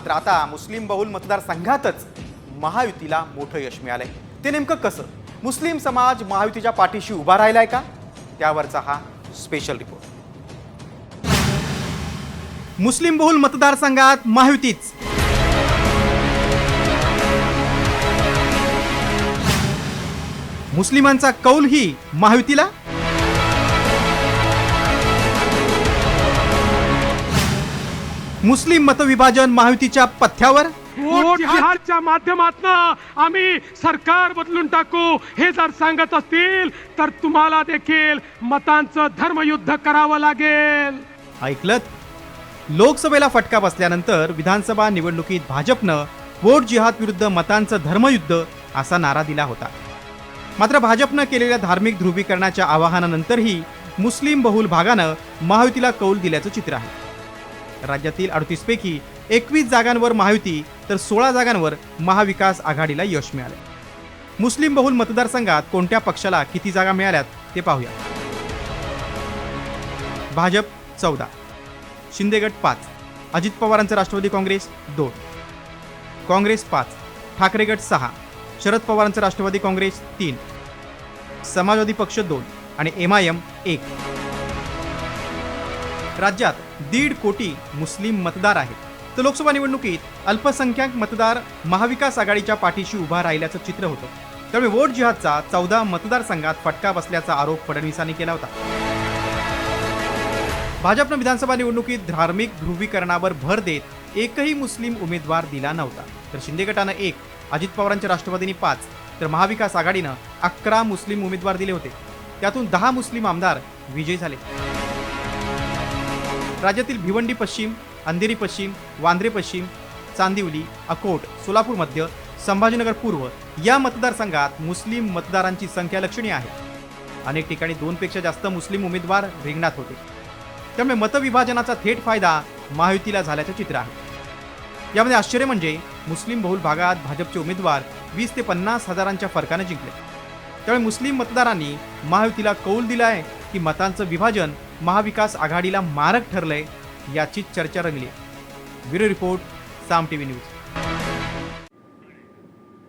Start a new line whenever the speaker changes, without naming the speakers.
मात्र आता मुस्लिम बहुल मतदारसंघातच महायुतीला मोठं यश मिळालंय. ते नेमकं कसं? मुस्लिम समाज महायुतीच्या पाठीशी उभा राहिलाय का? त्यावरचा हा स्पेशल रिपोर्ट. मुस्लिम बहुल मतदारसंघात महायुतीच. मुस्लिमांचा कौल ही महायुतीला. मुस्लिम मतविभाजन महायुतीच्या पथ्यावर.
वोट जिहादच्या माध्यमातून आम्ही सरकार बदलून टाकू हे जर सांगत असतील तर तुम्हाला देखील मतांचं धर्मयुद्ध करावं लागेल.
ऐकलत? लोकसभेला फटका बसल्यानंतर विधानसभा निवडणुकीत भाजपनं वोट जिहाद विरुद्ध मतांचं धर्मयुद्ध असा नारा दिला होता. मात्र भाजपनं केलेल्या धार्मिक ध्रुवीकरणाच्या आवाहनानंतरही मुस्लिम बहुल भागानं महायुतीला कौल दिल्याचं चित्र आहे. राज्यातील 38 पैकी 21 जागांवर महायुती तर 16 जागांवर महाविकास आघाडीला यश मिळाले. मुस्लिम बहुल मतदारसंघात कोणत्या पक्षाला किती जागा मिळाल्यात ते पाहूया. भाजप 14, शिंदे गट 5, अजित पवारांचं राष्ट्रवादी काँग्रेस 2, काँग्रेस 5, ठाकरे गट 6, शरद पवारांचं राष्ट्रवादी काँग्रेस 3, समाजवादी पक्ष 2 आणि MIM 1. राज्यात 1.5 कोटी मुस्लिम मतदार आहेत. तर लोकसभा निवडणुकीत अल्पसंख्याक मतदार महाविकास आघाडीच्या पाठीशी उभा राहिल्याचं चित्र होतं. त्यामुळे वोट जिहादचा 14 मतदारसंघात फटका बसल्याचा आरोप फडणवीसांनी केला होता. भाजपनं विधानसभा निवडणुकीत धार्मिक ध्रुवीकरणावर भर देत एकही मुस्लिम उमेदवार दिला नव्हता. तर शिंदे गटानं 1, अजित पवारांच्या राष्ट्रवादीने 5, तर महाविकास आघाडीनं 11 मुस्लिम उमेदवार दिले होते. त्यातून 10 मुस्लिम आमदार विजयी झाले. राज्यातील भिवंडी पश्चिम, अंधेरी पश्चिम, वांद्रे पश्चिम, चांदिवली, अकोट, सोलापूर मध्य, संभाजीनगर पूर्व या मतदारसंघात मुस्लिम मतदारांची संख्या लक्षणीय आहे. अनेक ठिकाणी 2 पेक्षा जास्त मुस्लिम उमेदवार रिंगणात होते. त्यामुळे मतविभाजनाचा थेट फायदा महायुतीला झाल्याचं चित्र आहे. यामध्ये आश्चर्य म्हणजे मुस्लिम बहुल भागात भाजपचे उमेदवार 20 ते 50 हजारांच्या फरकाने जिंकले. त्यामुळे मुस्लिम मतदारांनी महायुतीला कौल दिलाय की मतांचं विभाजन महाविकास आघाडीला मारक ठरलंय याची चर्चा रंगली. ब्युरो रिपोर्ट, साम TV न्यूज.